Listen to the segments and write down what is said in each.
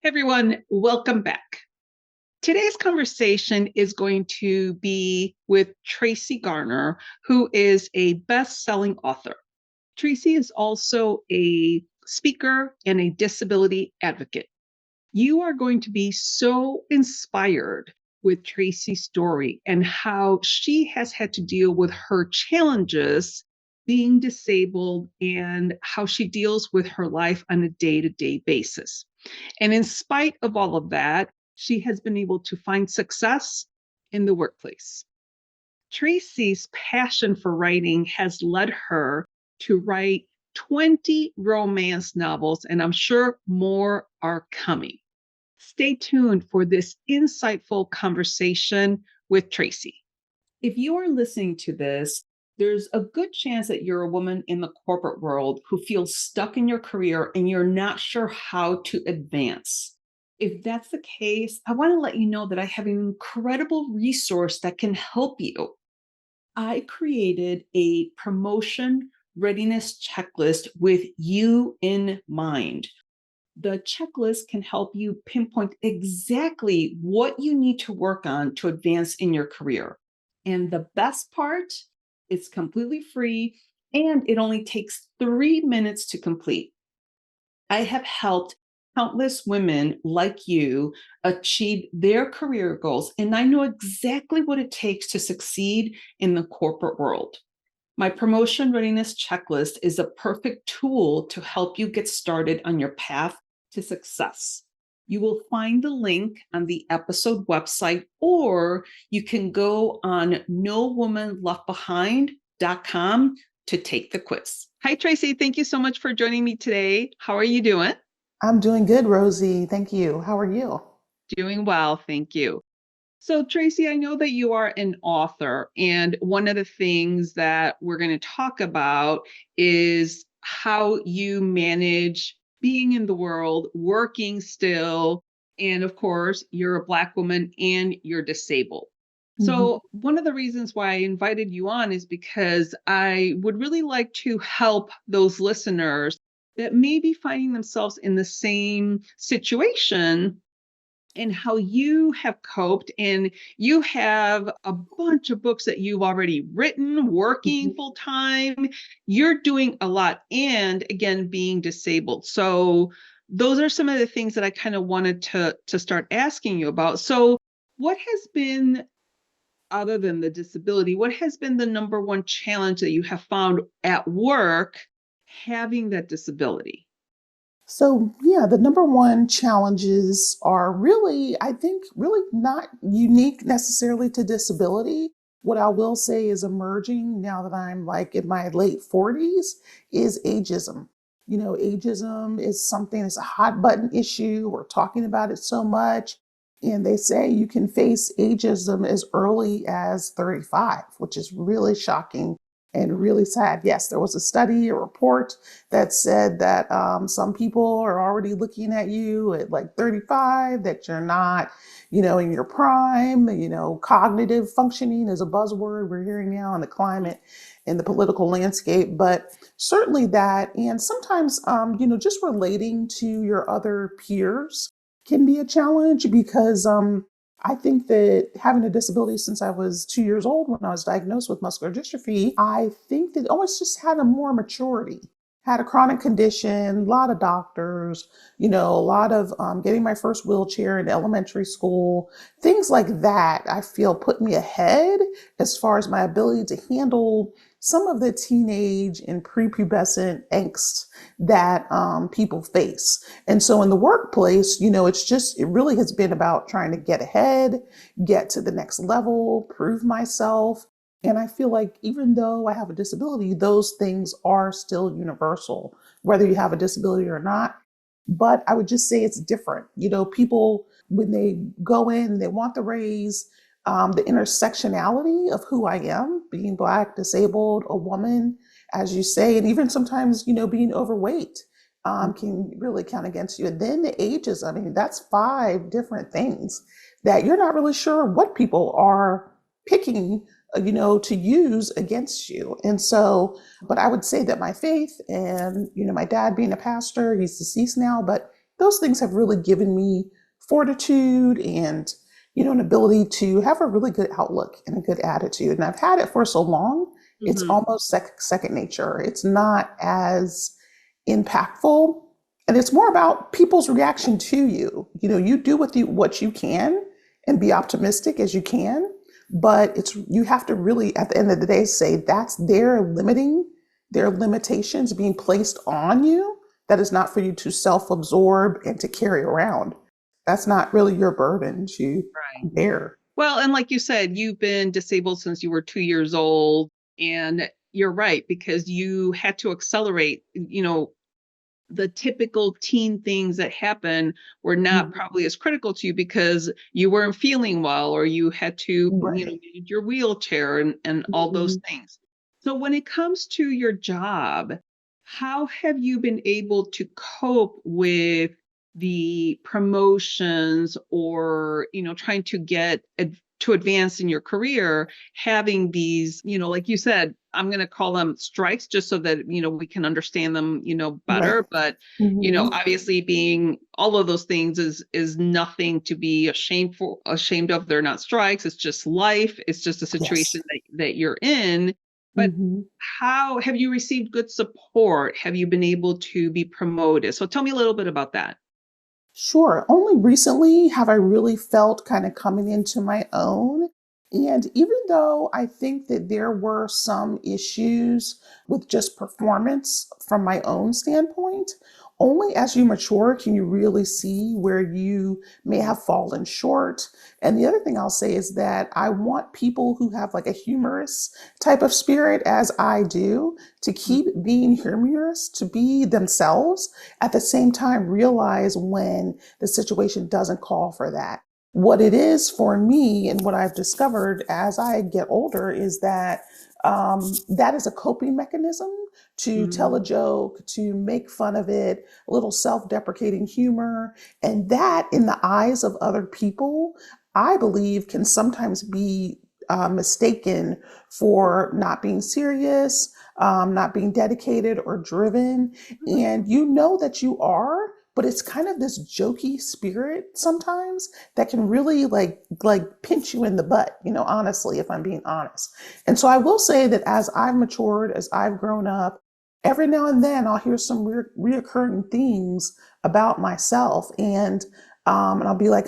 Everyone, welcome back. Today's conversation is going to be with Tracee Garner, who is a best-selling author. Tracee is also a speaker and a disability advocate. You are going to be so inspired with Tracee's story and how she has had to deal with her challenges being disabled and how she deals with her life on a day-to-day basis. And in spite of all of that, she has been able to find success in the workplace. Tracee's passion for writing has led her to write 20 romance novels, and I'm sure more are coming. Stay tuned for this insightful conversation with Tracee. If you are listening to this, there's a good chance that you're a woman in the corporate world who feels stuck in your career and you're not sure how to advance. If that's the case, I want to let you know that I have an incredible resource that can help you. I created a promotion readiness checklist with you in mind. The checklist can help you pinpoint exactly what you need to work on to advance in your career. And the best part, it's completely free and it only takes 3 minutes to complete. I have helped countless women like you achieve their career goals, and I know exactly what it takes to succeed in the corporate world. My promotion readiness checklist is a perfect tool to help you get started on your path to success. You will find the link on the episode website, or you can go on nowomanleftbehind.com to take the quiz. Hi, Tracee. Thank you so much for joining me today. How are you doing? I'm doing good, Rosie. Thank you. How are you? Doing well, thank you. So, Tracee, I know that you are an author, and one of the things that we're going to talk about is how you manage being in the world, working still, and of course, you're a Black woman and you're disabled. Mhm. So, one of the reasons why I invited you on is because I would really like to help those listeners that may be finding themselves in the same situation and how you have coped. And you have a bunch of books that you've already written, working Mhm. full time. You're doing a lot, and again, being disabled. So those are some of the things that I kind of wanted to start asking you about. So what has been, other than the disability, what has been the number one challenge that you have found at work having that disability? Yeah, the number one challenges are really, I think, really not unique necessarily to disability. What I will say is emerging now that I'm like in my late 40s is ageism. Ageism is something that's a hot button issue. We're talking about it so much. And they say you can face ageism as early as 35, which is really shocking and really sad. Yes, there was a study, a report that said that some people are already looking at you at like 35, that you're not, in your prime. Cognitive functioning is a buzzword we're hearing now in the climate and the political landscape, but certainly that. And sometimes, just relating to your other peers can be a challenge because I think that having a disability since I was 2 years old when I was diagnosed with muscular dystrophy, I think that always just had a more maturity, had a chronic condition, a lot of doctors, a lot of getting my first wheelchair in elementary school, things like that, I feel put me ahead as far as my ability to handle some of the teenage and prepubescent angst that people face. And so in the workplace, it really has been about trying to get ahead, get to the next level, prove myself. And I feel like even though I have a disability, those things are still universal, whether you have a disability or not. But I would just say it's different. People, when they go in, they want the raise, the intersectionality of who I am, being Black, disabled, a woman, as you say, and even sometimes, being overweight can really count against you. And then the ages, I mean, that's 5 different things that you're not really sure what people are picking, to use against you. And so, but I would say that my faith and, my dad being a pastor, he's deceased now, but those things have really given me fortitude and, an ability to have a really good outlook and a good attitude. And I've had it for so long, it's Hmm. almost second nature. It's not as impactful, and it's more about people's reaction to you. You do what you can and be optimistic as you can, but you have to really, at the end of the day, say that's their limitations being placed on you. That is not for you to self-absorb and to carry around. That's not really your burden to Right. bear. Well, and like you said, you've been disabled since you were 2 years old. And you're right, because you had to accelerate, the typical teen things that happen were not Mhm. probably as critical to you because you weren't feeling well, or you had to, Right. use your wheelchair and all those Mhm. things. So when it comes to your job, how have you been able to cope with the promotions, or, trying to to advance in your career, having these, like you said, I'm going to call them strikes just so that, we can understand them, Right. better. But, Mhm. obviously being all of those things is nothing to be ashamed of. They're not strikes. It's just life. It's just a situation Yes. that you're in. But Mhm. how have you received good support? Have you been able to be promoted? So tell me a little bit about that. Sure. Only recently have I really felt kind of coming into my own. And even though I think that there were some issues with just performance from my own standpoint, only as you mature can you really see where you may have fallen short. And the other thing I'll say is that I want people who have like a humorous type of spirit, as I do, to keep being humorous, to be themselves, at the same time realize when the situation doesn't call for that. What it is for me, and what I've discovered as I get older, is that that is a coping mechanism, to tell Mm-hmm. a joke, to make fun of it, a little self deprecating humor. And that, in the eyes of other people, I believe can sometimes be mistaken for not being serious, not being dedicated or driven. And you know that you are, but it's kind of this jokey spirit sometimes that can really like pinch you in the butt, honestly, if I'm being honest. And so I will say that as I've matured, as I've grown up, every now and then I'll hear some reoccurring themes about myself, and I'll be like,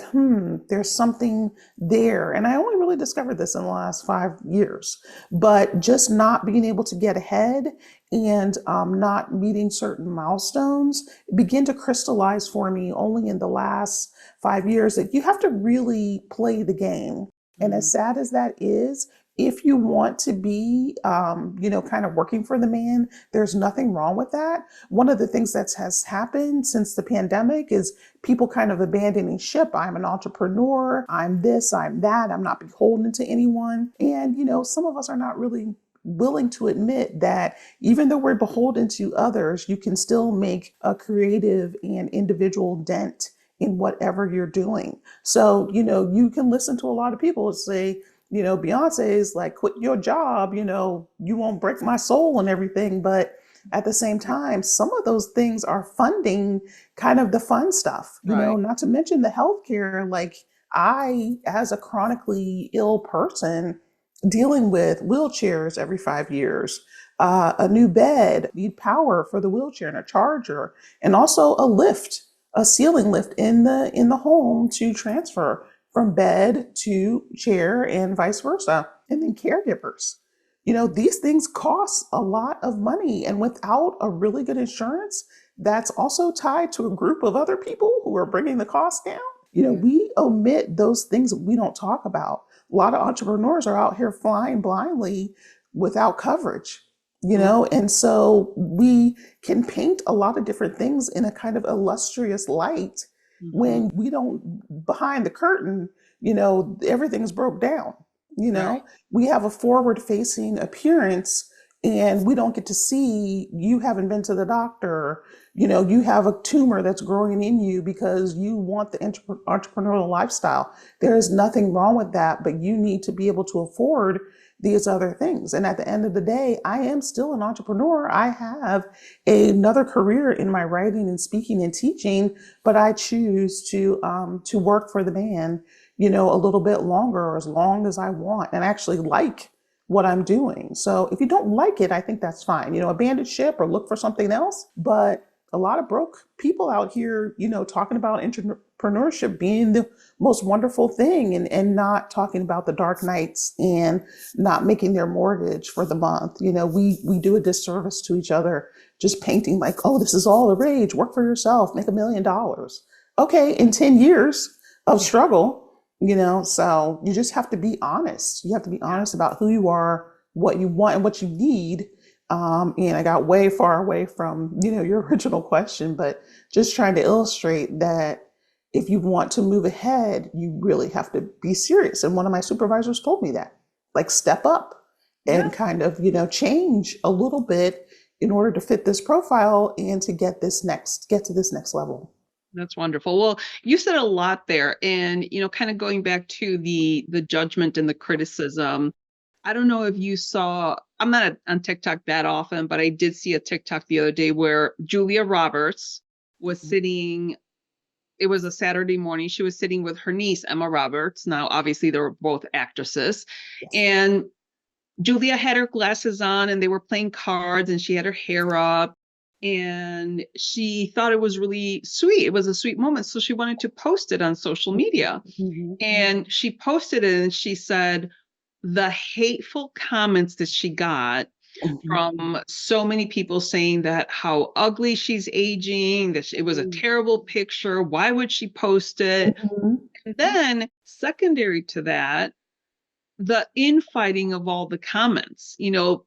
there's something there. And I only really discovered this in the last 5 years, but just not being able to get ahead and not meeting certain milestones begin to crystallize for me only in the last 5 years, that you have to really play the game. And Mm-hmm. as sad as that is, if you want to be, kind of working for the man, there's nothing wrong with that. One of the things that has happened since the pandemic is people kind of abandoning ship. I'm an entrepreneur. I'm this, I'm that. I'm not beholden to anyone. And, some of us are not really willing to admit that even though we're beholden to others, you can still make a creative and individual dent in whatever you're doing. So, you can listen to a lot of people say, Beyonce is like, quit your job, you won't break my soul and everything. But at the same time, some of those things are funding kind of the fun stuff, Right. not to mention the healthcare. Like, I, as a chronically ill person, dealing with wheelchairs every 5 years, a new bed, need power for the wheelchair and a charger, and also a lift, a ceiling lift in the home to transfer from bed to chair and vice versa. And then caregivers. These things cost a lot of money. And without a really good insurance that's also tied to a group of other people who are bringing the cost down, Yeah. we omit those things that we don't talk about. A lot of entrepreneurs are out here flying blindly without coverage, and so we can paint a lot of different things in a kind of illustrious light Mm-hmm. when we don't, behind the curtain, everything's broke down. you Right. know we have a forward facing appearance, and we don't get to see you haven't been to the doctor. You have a tumor that's growing in you because you want the entrepreneurial lifestyle. There is nothing wrong with that, but you need to be able to afford these other things. And at the end of the day, I am still an entrepreneur. I have another career in my writing and speaking and teaching, but I choose to work for the man, a little bit longer or as long as I want, and actually like what I'm doing. So if you don't like it, I think that's fine. Abandon ship or look for something else. But a lot of broke people out here, talking about entrepreneurship being the most wonderful thing, and not talking about the dark nights and not making their mortgage for the month. We do a disservice to each other just painting like, oh, this is all the rage. Work for yourself, make $1 million. Okay, in 10 years of Yeah. struggle, so you just have to be honest. You have to be Yeah. honest about who you are, what you want, and what you need. And I got way far away from, your original question, but just trying to illustrate that if you want to move ahead, you really have to be serious. And one of my supervisors told me that, like, step up Yeah. and kind of, change a little bit in order to fit this profile and to get to this next level. That's wonderful. Well, you said a lot there, and kind of going back to the judgment and the criticism. I don't know if you saw. I'm not on TikTok that often, but I did see a TikTok the other day where Julia Roberts was sitting. It was a Saturday morning. She was sitting with her niece Emma Roberts. Now, obviously, they were both actresses, Yes. and Julia had her glasses on and they were playing cards and she had her hair up and she thought it was really sweet. It was a sweet moment. So she wanted to post it on social media. Mm-hmm. And she posted it and she said the hateful comments that she got Mm-hmm. from so many people saying that how ugly she's aging, that it was a terrible picture. Why would she post it? Mm-hmm. And then, secondary to that, the infighting of all the comments.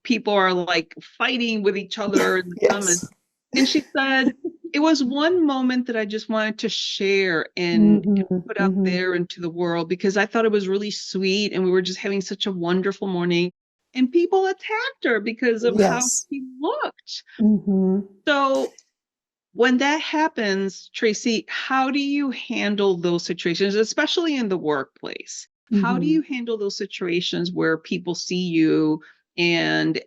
People are like fighting with each other in the comments. Yes. And she said, it was one moment that I just wanted to share and Mm-hmm. put out Mm-hmm. there into the world because I thought it was really sweet and we were just having such a wonderful morning. And people attacked her because of how Yes. she looked. Mm-hmm. So when that happens, Tracee, how do you handle those situations, especially in the workplace? How do Mm-hmm. you handle those situations where people see you and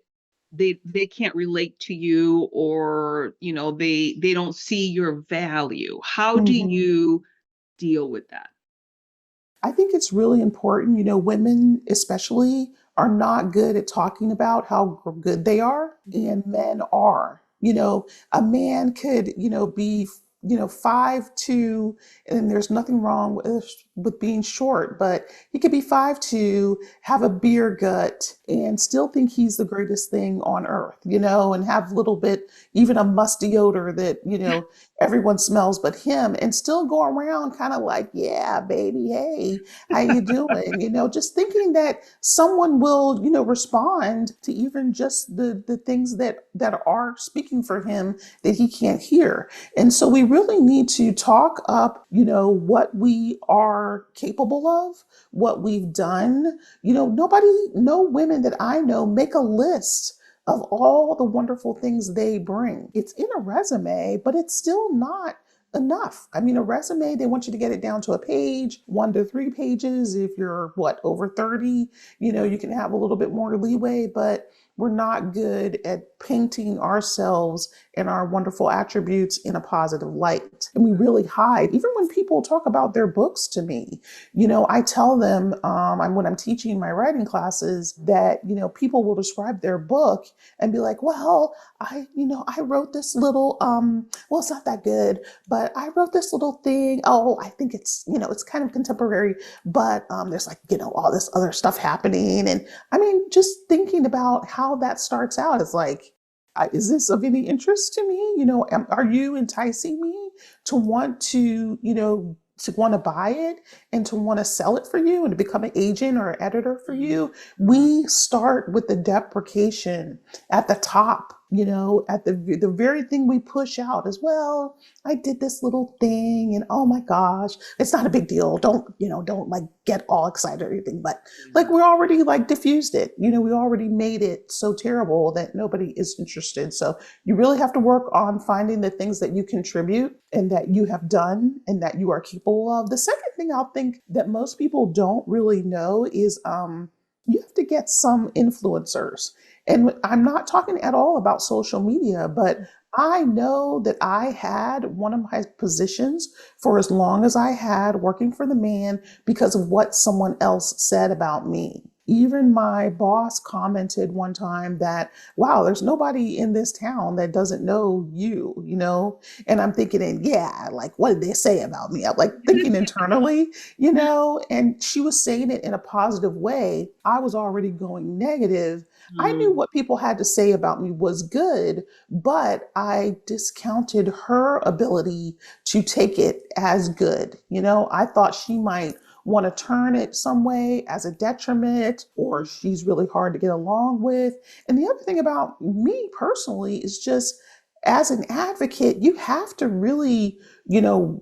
they can't relate to you or they don't see your value? How do Mm-hmm. you deal with that? I think it's really important. Women especially are not good at talking about how good they are, and men are. A man could, be, 5'2", and there's nothing wrong with being short, but he could be 5'2", have a beer gut, and still think he's the greatest thing on earth, and have a little bit, even a musty odor that, everyone smells but him, and still go around kind of like, yeah, baby, hey, how you doing? Just thinking that someone will, respond to even just the things that are speaking for him that he can't hear. And so we really need to talk up, what we are capable of, what we've done. No women that I know make a list of all the wonderful things they bring. It's in a resume, but it's still not enough. I mean, a resume, they want you to get it down to a page, 1 to 3 pages. If you're over 30, you can have a little bit more leeway, but we're not good at painting ourselves and our wonderful attributes in a positive light. And we really hide. Even when people talk about their books to me, I tell them when I'm teaching my writing classes that, people will describe their book and be like, well, I wrote this little, well, it's not that good, but I wrote this little thing. Oh, I think it's kind of contemporary, but there's like, all this other stuff happening. And I mean, just thinking about how that starts out is like, is this of any interest to me? Are you enticing me to want to want to buy it and to want to sell it for you and to become an agent or an editor for you? We start with the deprecation at the top, at the very thing we push out as well. I did this little thing and oh my gosh, it's not a big deal. Don't like get all excited or anything, but like we already like diffused it. We already made it so terrible that nobody is interested. So you really have to work on finding the things that you contribute and that you have done and that you are capable of. The second thing I'll think that most people don't really know is You have to get some influencers. And I'm not talking at all about social media, but I know that I had one of my positions for as long as I had working for the man because of what someone else said about me. Even my boss commented one time that, wow, there's nobody in this town that doesn't know you, you know? And I'm thinking, and yeah, like, what did they say about me? I'm like thinking internally, you know, and she was saying it in a positive way. I was already going negative. I knew Mm, what people had to say about me was good, but I discounted her ability to take it as good. You know, I thought she might want to turn it some way as a detriment, or she's really hard to get along with. And the other thing about me personally is just, as an advocate, you have to really,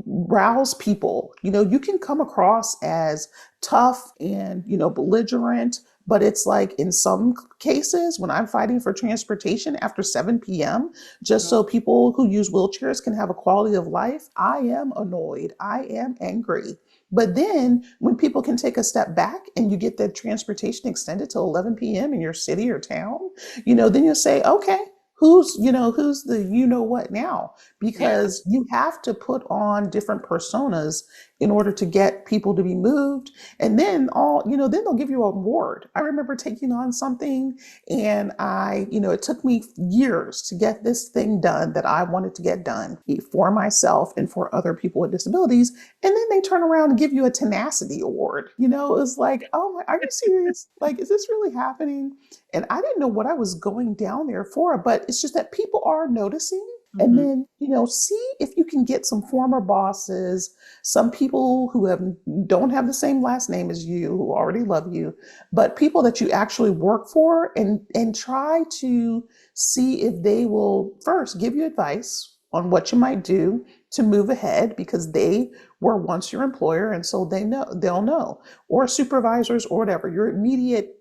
rouse people. You can come across as tough and, belligerent, but it's like in some cases, when I'm fighting for transportation after 7 p.m., just so people who use wheelchairs can have a quality of life, I am annoyed. I am angry. But then when people can take a step back and you get the transportation extended to 11 p.m. in your city or town, then you'll say, okay, who's the what now? yeah. Because you have to put on different personas in order to get people to be moved. And then then they'll give you an award. I remember taking on something, and it took me years to get this thing done that I wanted to get done for myself and for other people with disabilities. And then they turn around and give you a tenacity award. It was like, oh my, are you serious? Like, is this really happening? And I didn't know what I was going down there for, but it's just that people are noticing. And Mhm. then, see if you can get some former bosses, some people who don't have the same last name as you, who already love you, but people that you actually work for, and try to see if they will first give you advice on what you might do to move ahead, because they were once your employer, and so they'll know, or supervisors or whatever, your immediate,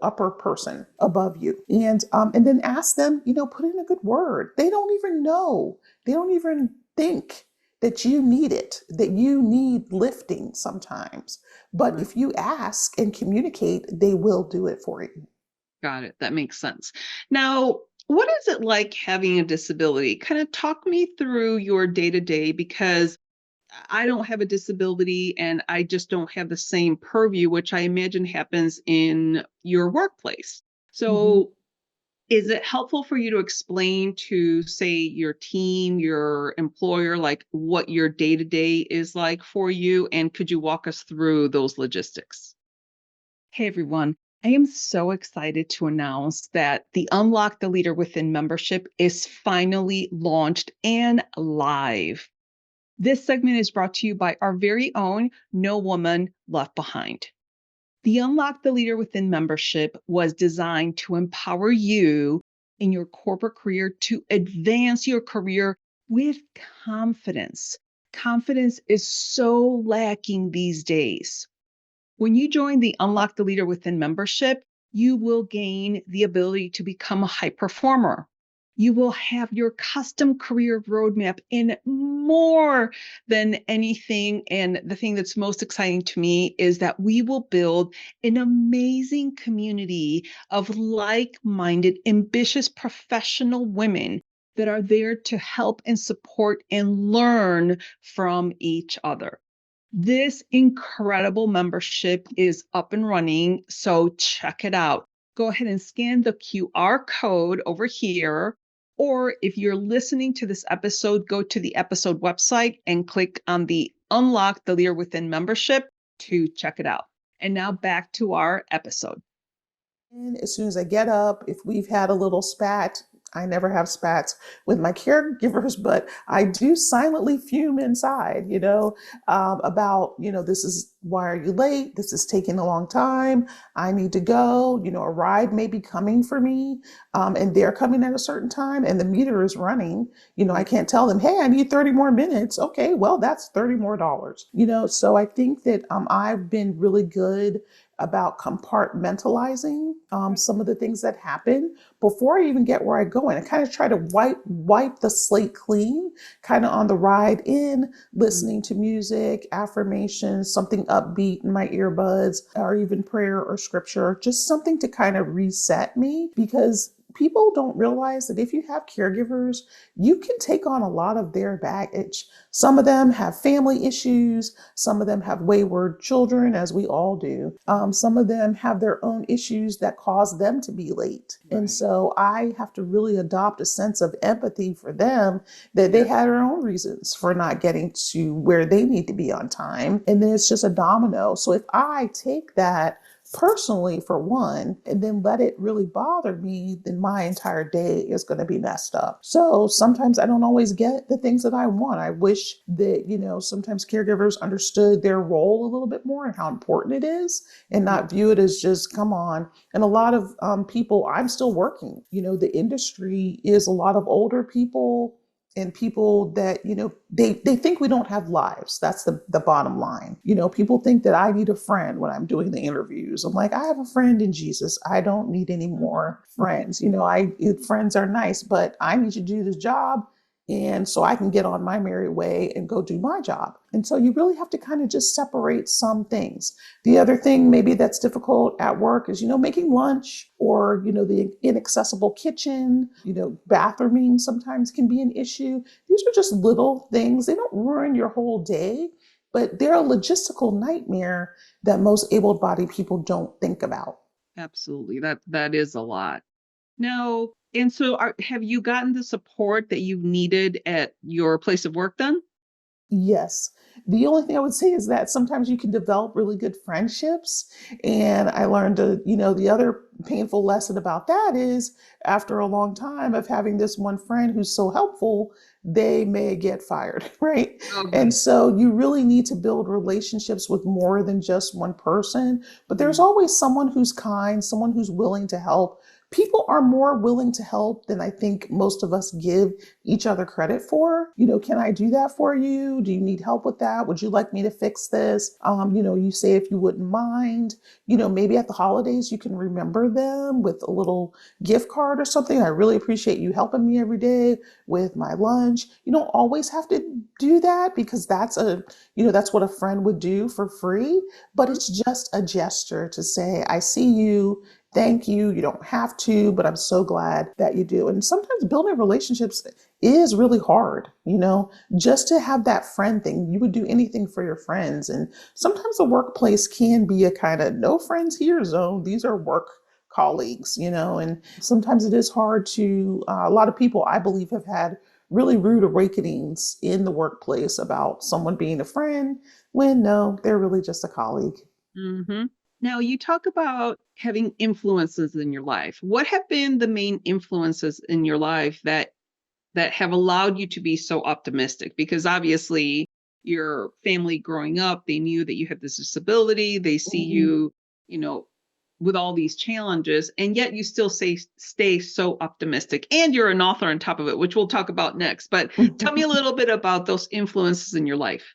upper person above you. And then ask them, put in a good word. They don't even know. They don't even think that you need it, that you need lifting sometimes. But Right. if you ask and communicate, they will do it for you. Got it. That makes sense. Now, what is it like having a disability? Kind of talk me through your day to day, because I don't have a disability and I just don't have the same purview, which I imagine happens in your workplace. Mhm. So, is it helpful for you to explain to, say, your team, your employer, like what your day to day is like for you? And could you walk us through those logistics? Hey everyone, I am so excited to announce that the Unlock the Leader Within membership is finally launched and live. This segment is brought to you by our very own No Woman Left Behind. The Unlock the Leader Within membership was designed to empower you in your corporate career to advance your career with confidence. Confidence is so lacking these days. When you join the Unlock the Leader Within membership, you will gain the ability to become a high performer. You will have your custom career roadmap and more than anything. And the thing that's most exciting to me is that we will build an amazing community of like minded, ambitious professional women that are there to help and support and learn from each other. This incredible membership is up and running, so check it out. Go ahead and scan the QR code over here. Or if you're listening to this episode, go to the episode website and click on the Unlock the Leader Within membership to check it out. And now back to our episode. And as soon as I get up, if we've had a little spat, I never have spats with my caregivers, but I do silently fume inside, about, this is, why are you late? This is taking a long time. I need to go. A ride may be coming for me, and they're coming at a certain time, and the meter is running. I can't tell them, hey, I need 30 more minutes. Okay, well, that's $30 more. So I think that I've been really good about compartmentalizing some of the things that happen before I even get where I go. And I kind of try to wipe the slate clean, kind of on the ride in, listening to music, affirmations, something upbeat in my earbuds, or even prayer or scripture, just something to kind of reset me, because people don't realize that if you have caregivers, you can take on a lot of their baggage. Some of them have family issues. Some of them have wayward children, as we all do. Some of them have their own issues that cause them to be late. And Right. so I have to really adopt a sense of empathy for them, that they Yes. had their own reasons for not getting to where they need to be on time. And then it's just a domino. So if I take that personally, for one, and then let it really bother me, then my entire day is going to be messed up. So sometimes I don't always get the things that I want. I wish that, sometimes caregivers understood their role a little bit more and how important it is, and Mhm. not view it as just, come on. And a lot of people, I'm still working. The industry is a lot of older people and people that, they think we don't have lives. That's the bottom line. People think that I need a friend when I'm doing the interviews. I'm like, I have a friend in Jesus. I don't need any more friends. Friends are nice, but I need to do this job, and so I can get on my merry way and go do my job. And so you really have to kind of just separate some things. The other thing maybe that's difficult at work is, making lunch, or, the inaccessible kitchen, bathrooming sometimes can be an issue. These are just little things. They don't ruin your whole day, but they're a logistical nightmare that most able-bodied people don't think about. Absolutely. That is a lot. Now, and so have you gotten the support that you've needed at your place of work then? Yes. The only thing I would say is that sometimes you can develop really good friendships. And I learned the other painful lesson about that is, after a long time of having this one friend who's so helpful, they may get fired, right? Oh, And good. so you really need to build relationships with more than just one person. But there's Mhm. always someone who's kind, someone who's willing to help. People are more willing to help than I think most of us give each other credit for. Can I do that for you? Do you need help with that? Would you like me to fix this? You say, if you wouldn't mind, maybe at the holidays you can remember them with a little gift card or something. I really appreciate you helping me every day with my lunch. You don't always have to do that, because that's what a friend would do for free, but Mhm. it's just a gesture to say, I see you. Thank you. You don't have to, but I'm so glad that you do. And sometimes building relationships is really hard, just to have that friend thing. You would do anything for your friends. And sometimes the workplace can be a kind of no friends here zone. These are work colleagues, and sometimes it is hard to, a lot of people, I believe, have had really rude awakenings in the workplace about someone being a friend when no, they're really just a colleague. Mhm. Now, you talk about having influences in your life. What have been the main influences in your life that have allowed you to be so optimistic? Because obviously, your family growing up, they knew that you had this disability. They see Mhm. you, you know, with all these challenges, and yet you still stay so optimistic. And you're an author on top of it, which we'll talk about next. But tell me a little bit about those influences in your life.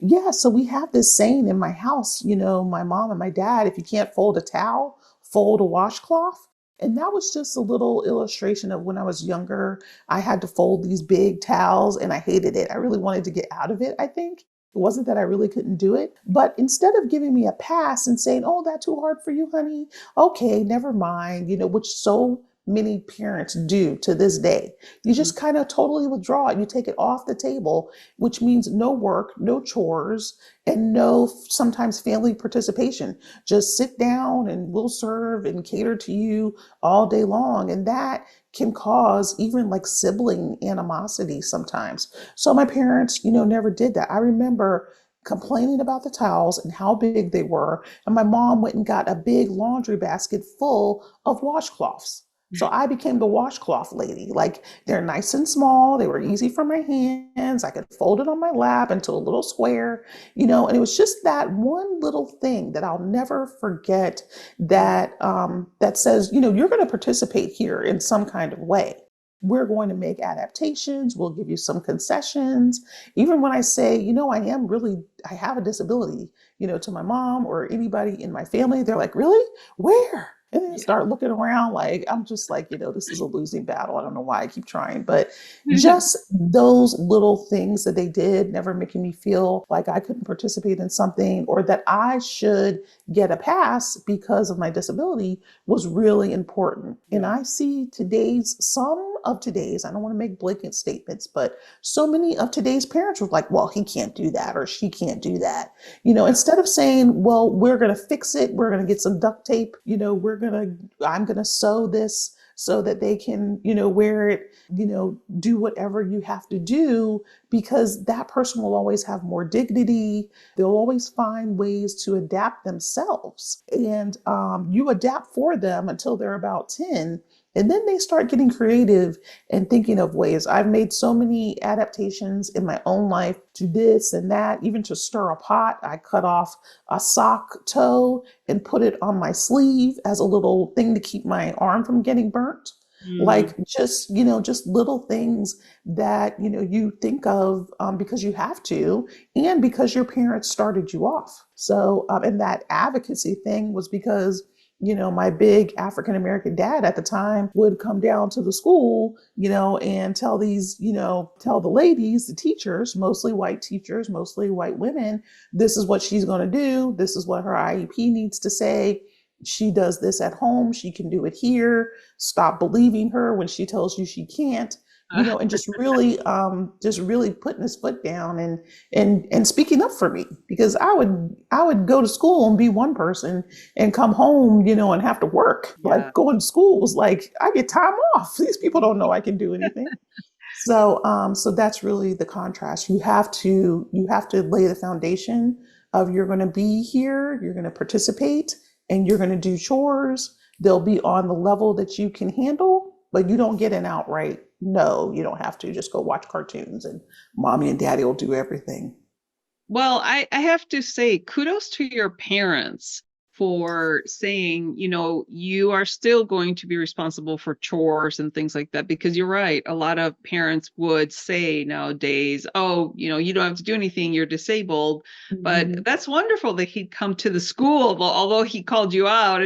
Yeah, so we have this saying in my house, my mom and my dad, if you can't fold a towel, fold a washcloth. And that was just a little illustration of when I was younger. I had to fold these big towels and I hated it. I really wanted to get out of it, I think. It wasn't that I really couldn't do it. But instead of giving me a pass and saying, oh, that's too hard for you, honey. Okay, never mind, which so many parents do to this day. You Mhm. just kind of totally withdraw it. You take it off the table, which means no work, no chores, and no sometimes family participation. Just sit down and we'll serve and cater to you all day long. And that can cause even like sibling animosity sometimes. So my parents, never did that. I remember complaining about the towels and how big they were. And my mom went and got a big laundry basket full of washcloths. So I became the washcloth lady. Like, they're nice and small. They were easy for my hands. I could fold it on my lap into a little square, and it was just that one little thing that I'll never forget, that says, you're going to participate here in some kind of way. we're going to make adaptations. We'll give you some concessions. Even when I say, I have a disability, to my mom or anybody in my family, they're like, really? Where? And then Yeah. start looking around like, I'm just like, this is a losing battle. I don't know why I keep trying, but just those little things that they did, never making me feel like I couldn't participate in something or that I should get a pass because of my disability was really important. And Yeah. I see some of today's, I don't want to make blanket statements, but so many of today's parents were like, well, he can't do that or she can't do that. Yeah. Instead of saying, well, we're going to fix it, we're going to get some duct tape, I'm going to sew this so that they can, wear it, do whatever you have to do, because that person will always have more dignity. They'll always find ways to adapt themselves. And you adapt for them until they're about 10. And then they start getting creative and thinking of ways. I've made so many adaptations in my own life to this and that, even to stir a pot. I cut off a sock toe and put it on my sleeve as a little thing to keep my arm from getting burnt. Mm. Like just little things that you think of because you have to, and because your parents started you off. So and that advocacy thing was because my big African American dad at the time would come down to the school, and tell tell the ladies, the teachers, mostly white teachers, mostly white women, this is what she's going to do. This is what her IEP needs to say. She does this at home. She can do it here. Stop believing her when she tells you she can't. And just really putting his foot down and speaking up for me, because I would go to school and be one person and come home, and have to work. Yeah. Like going to school was like I get time off. These people don't know I can do anything. So that's really the contrast. You have to lay the foundation of you're going to be here, you're going to participate, and you're going to do chores. They'll be on the level that you can handle, but you don't get an outright no. You don't have to just go watch cartoons and mommy and daddy will do everything. Well, I have to say, kudos to your parents for saying, you are still going to be responsible for chores and things like that, because you're right. A lot of parents would say nowadays, oh, you don't have to do anything, you're disabled. But Mhm. that's wonderful that he'd come to the school, although he called you out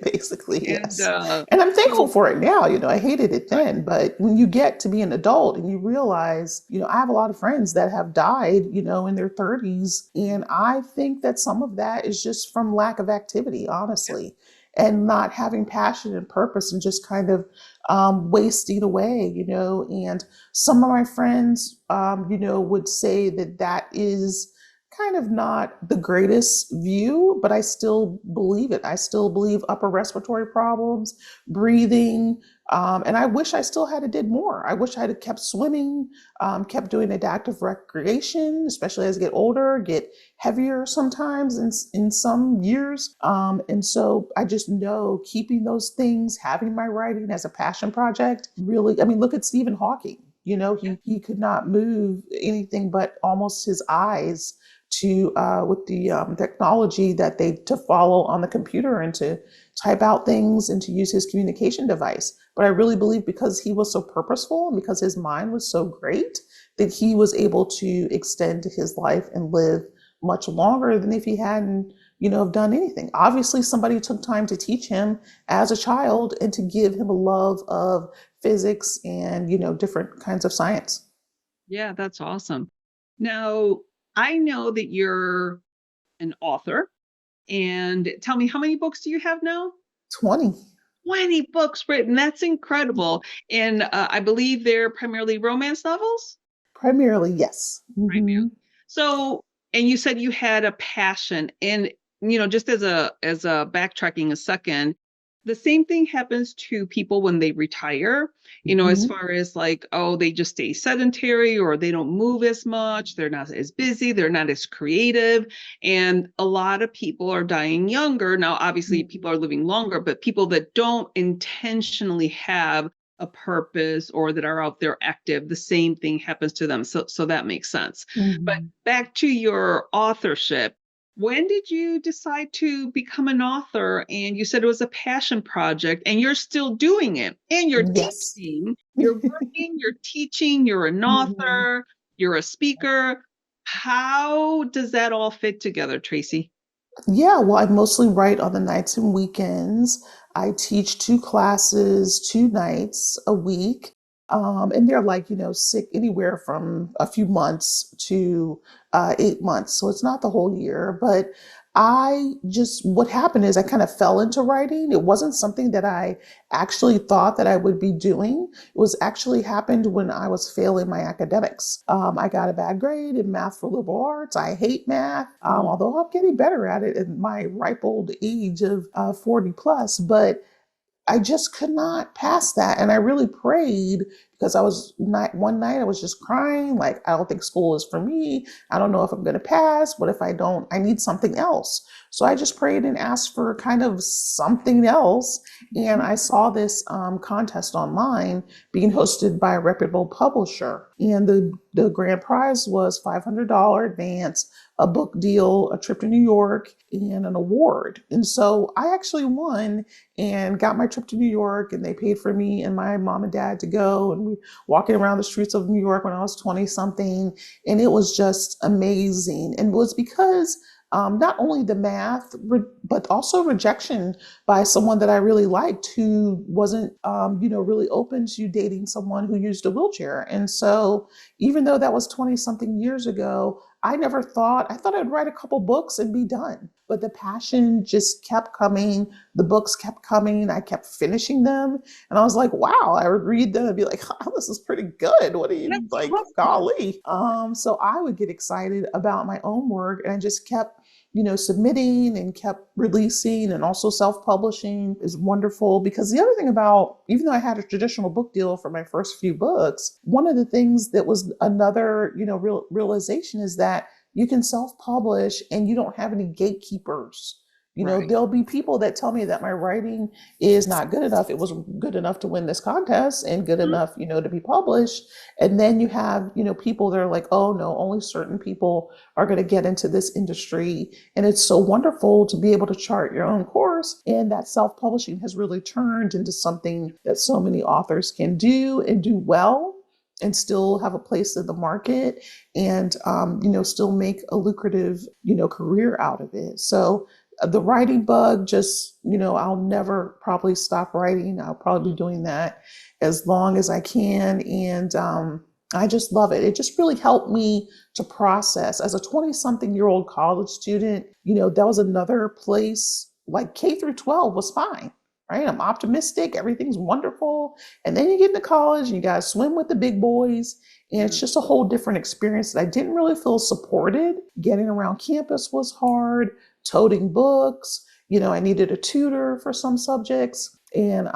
Basically, and yes. And I'm thankful so for it now. I hated it right. then, but when you get to be an adult and you realize, I have a lot of friends that have died, in their 30s. And I think that some of that is just from lack of activity, Yeah. honestly, and not having passion and purpose and just kind of wasting away, And some of my friends, would say that that is kind of not the greatest view, but I still believe it. I still believe upper respiratory problems, breathing, and I wish I still had did more. I wish I had kept swimming, kept doing adaptive recreation, especially as I get older, get heavier sometimes in some years. And so I just know keeping those things, having my writing as a passion project, really. I mean, look at Stephen Hawking. He could not move anything but almost his eyes to with the technology that they to follow on the computer and to type out things and to use his communication device. But I really believe because he was so purposeful and because his mind was so great that he was able to extend his life and live much longer than if he hadn't done anything. Obviously somebody took time to teach him as a child and to give him a love of physics and different kinds of science. Yeah, that's awesome. Now, I know that you're an author, and tell me, how many books do you have now? 20. 20 books written. That's incredible. And I believe they're primarily romance novels? Primarily, yes. Primarily. Hmm. So, and you said you had a passion, and just as a backtracking a second, the same thing happens to people when they retire, as Hmm. far as like, oh, they just stay sedentary or they don't move as much, they're not as busy, they're not as creative. And a lot of people are dying younger. Now, obviously, people are living longer, but people that don't intentionally have a purpose or that are out there active, the same thing happens to them. So that makes sense. But Hmm. back to your authorship, When did you decide to become an author? And you said it was a passion project, and you're still doing it, and you're Yes. teaching, you're working, you're teaching, you're an Mhm. author, you're a speaker. How does that all fit together, Tracee? Yeah, well, I mostly write on the nights and weekends. I teach two classes, two nights a week. And they're like, sick anywhere from a few months to 8 months. So it's not the whole year. But what happened is I kind of fell into writing. It wasn't something that I actually thought that I would be doing. It was actually happened when I was failing my academics. I got a bad grade in math for liberal arts. I hate math, although I'm getting better at it in my ripe old age of 40 plus. But I just could not pass that. And I really prayed because one night I was just crying, like, I don't think school is for me. I don't know if I'm going to pass. What if I don't? I need something else. So I just prayed and asked for kind of something else. And I saw this contest online being hosted by a reputable publisher. And the grand prize was $500 advance, a book deal, a trip to New York, and an award. And so I actually won and got my trip to New York, and they paid for me and my mom and dad to go, and we walking around the streets of New York when I was 20 something, and it was just amazing. And it was because not only the math, but also rejection by someone that I really liked who wasn't, really open to dating someone who used a wheelchair. And so, even though that was 20 something years ago, I thought I'd write a couple books and be done. But the passion just kept coming. The books kept coming. I kept finishing them. And I was like, wow, I would read them and be like, oh, this is pretty good. What are you That's like, awesome. golly? So I would get excited about my own work, and I just kept submitting and kept releasing, and also self-publishing is wonderful because the other thing about, even though I had a traditional book deal for my first few books, one of the things that was another, realization is that you can self-publish and you don't have any gatekeepers. Right. There'll be people that tell me that my writing is not good enough. It was good enough to win this contest and good Mhm. enough, to be published. And then you have, people that are like, oh no, only certain people are going to get into this industry. And it's so wonderful to be able to chart your own course. And that self publishing has really turned into something that so many authors can do and do well and still have a place in the market and, still make a lucrative, career out of it. So the writing bug just, I'll never probably stop writing. I'll probably be doing that as long as I can. And I just love it. It just really helped me to process. As a 20 something year old college student, that was another place, like K through 12 was fine, right? I'm optimistic, everything's wonderful. And then you get into college and you got to swim with the big boys. And it's just a whole different experience that I didn't really feel supported. Getting around campus was hard, toting books. I needed a tutor for some subjects. And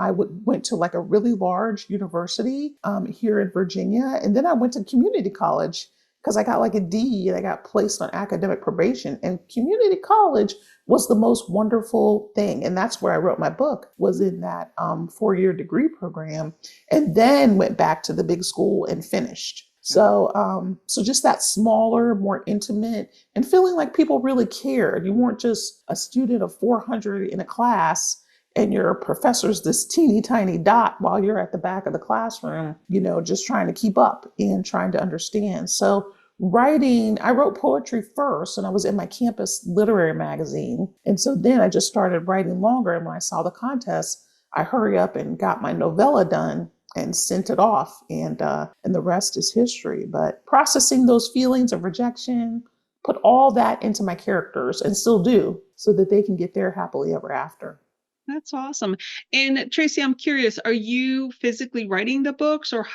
went to like a really large university here in Virginia. And then I went to community college because I got like a D and I got placed on academic probation. And community college was the most wonderful thing. And that's where I wrote my book, was in that 4-year degree program, and then went back to the big school and finished. So just that smaller, more intimate, and feeling like people really cared. You weren't just a student of 400 in a class and your professor's this teeny tiny dot while you're at the back of the classroom, just trying to keep up and trying to understand. So writing, I wrote poetry first and I was in my campus literary magazine. And so then I just started writing longer. And when I saw the contest, I hurry up and got my novella done and sent it off, and the rest is history. But processing those feelings of rejection, put all that into my characters and still do, so that they can get there happily ever after. That's awesome. And Tracee, I'm curious, are you physically writing the books, or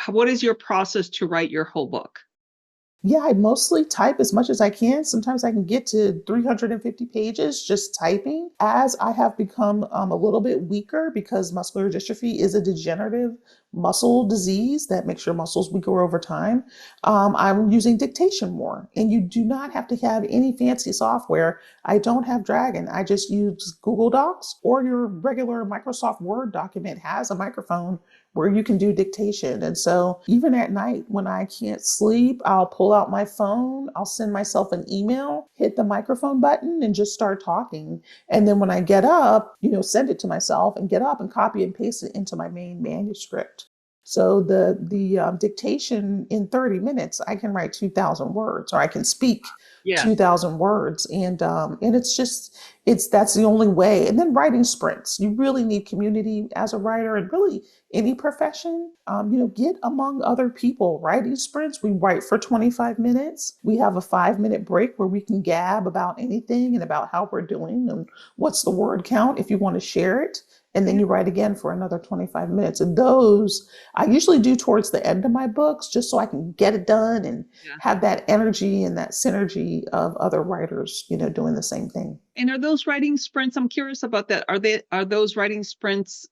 what is your process to write your whole book? Yeah, I mostly type as much as I can. Sometimes I can get to 350 pages just typing. As I have become a little bit weaker, because muscular dystrophy is a degenerative muscle disease that makes your muscles weaker over time. I'm using dictation more, and you do not have to have any fancy software. I don't have Dragon. I just use Google Docs, or your regular Microsoft Word document has a microphone where you can do dictation. And so even at night when I can't sleep, I'll pull out my phone, I'll send myself an email, hit the microphone button, and just start talking. And then when I get up, send it to myself and get up and copy and paste it into my main manuscript. So the dictation in 30 minutes, I can write 2,000 words, or I can speak Yeah. 2,000 words, and it's that's the only way. And then writing sprints, you really need community as a writer, and really any profession. Get among other people. Writing sprints, we write for 25 minutes. We have a 5-minute break where we can gab about anything and about how we're doing and what's the word count if you want to share it. And then Yeah. you write again for another 25 minutes. And those I usually do towards the end of my books, just so I can get it done and Yeah. have that energy and that synergy of other writers, doing the same thing. And are those writing sprints? I'm curious about that. Are those writing sprints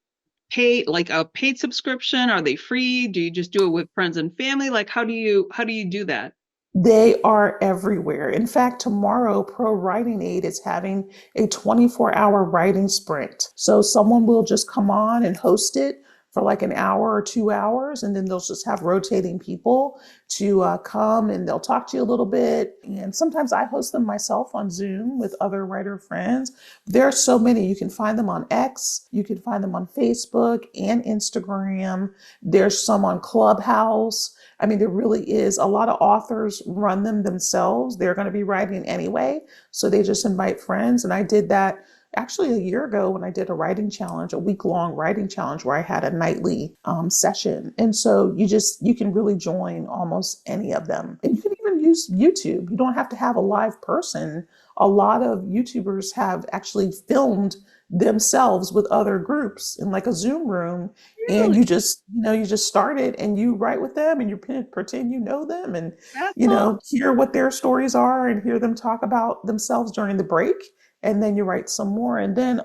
paid, like a paid subscription? Are they free? Do you just do it with friends and family? Like how do you do that? They are everywhere. In fact, tomorrow, Pro Writing Aid is having a 24-hour writing sprint. So someone will just come on and host it for like an hour or 2 hours, and then they'll just have rotating people to come, and they'll talk to you a little bit. And sometimes I host them myself on Zoom with other writer friends. There are so many. You can find them on X, you can find them on Facebook and Instagram. There's some on Clubhouse. I mean, there really is. A lot of authors run them themselves. They're going to be writing anyway. So they just invite friends. And I did that actually a year ago when I did a writing challenge, a week-long writing challenge where I had a nightly session. And so you can really join almost any of them. And you can even use YouTube. You don't have to have a live person. A lot of YouTubers have actually filmed themselves with other groups in like a Zoom room, and Really? you just start it and you write with them, and you pretend you know them, and That's all. hear what their stories are and hear them talk about themselves during the break, and then you write some more. And then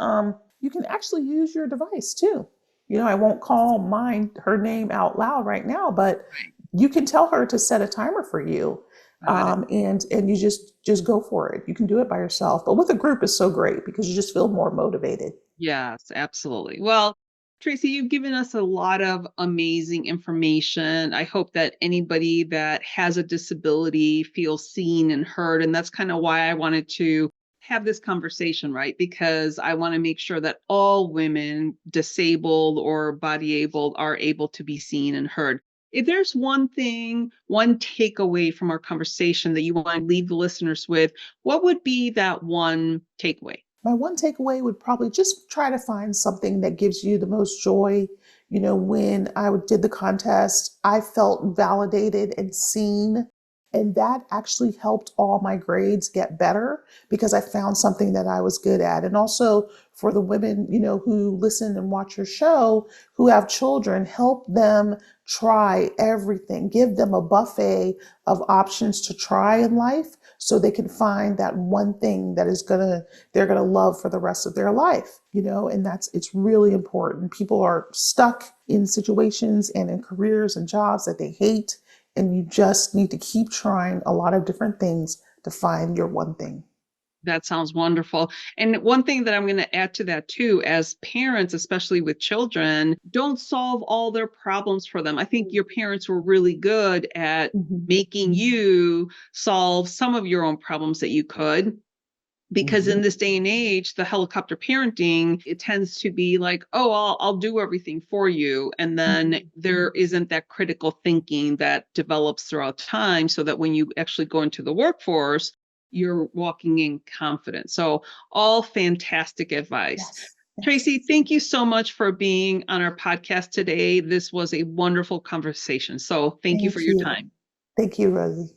you can actually use your device too. I won't call mine her name out loud right now, but Right. you can tell her to set a timer for you. Got it. And you just go for it. You can do it by yourself, but with a group is so great because you just feel more motivated. Yes, absolutely. Well, Tracee, you've given us a lot of amazing information. I hope that anybody that has a disability feels seen and heard. And that's kind of why I wanted to have this conversation, right? Because I want to make sure that all women, disabled or body able, are able to be seen and heard. If there's one thing, one takeaway from our conversation that you want to leave the listeners with, what would be that one takeaway? My one takeaway would probably just try to find something that gives you the most joy. When I did the contest, I felt validated and seen. And that actually helped all my grades get better because I found something that I was good at. And also for the women, who listen and watch your show, who have children, help them try everything. Give them a buffet of options to try in life so they can find that one thing that they're going to love for the rest of their life. And it's really important. People are stuck in situations and in careers and jobs that they hate, and you just need to keep trying a lot of different things to find your one thing. That sounds wonderful. And one thing that I'm going to add to that too, as parents, especially with children, don't solve all their problems for them. I think your parents were really good at Mhm. making you solve some of your own problems that you could. Because in Mhm. this day and age, the helicopter parenting, it tends to be like, oh, I'll do everything for you. And then there isn't that critical thinking that develops throughout time so that when you actually go into the workforce, you're walking in confidence. So all fantastic advice. Yes. Yes. Tracee, thank you so much for being on our podcast today. This was a wonderful conversation. So thank you for Thank your you. time. Thank you, Rosie.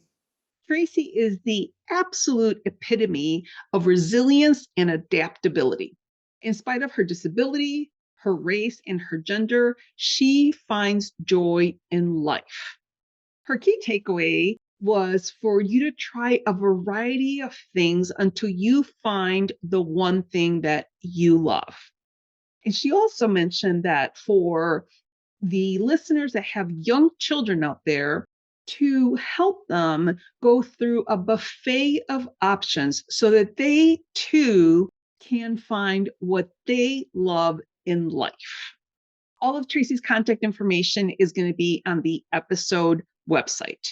Tracee is the absolute epitome of resilience and adaptability. In spite of her disability, her race, and her gender, she finds joy in life. Her key takeaway was for you to try a variety of things until you find the one thing that you love. And she also mentioned that for the listeners that have young children out there to help them go through a buffet of options so that they too can find what they love in life. All of Tracee's contact information is going to be on the episode website.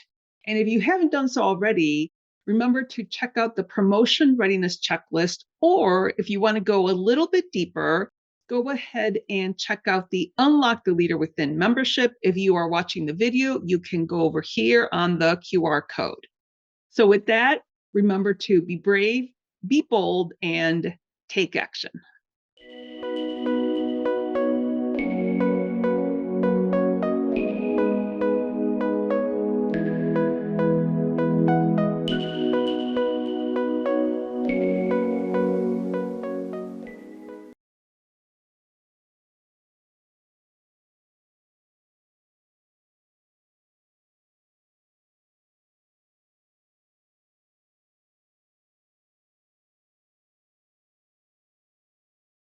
And if you haven't done so already, remember to check out the promotion readiness checklist, or if you want to go a little bit deeper, go ahead and check out the Unlock the Leader Within membership. If you are watching the video, you can go over here on the QR code. So with that, remember to be brave, be bold, and take action.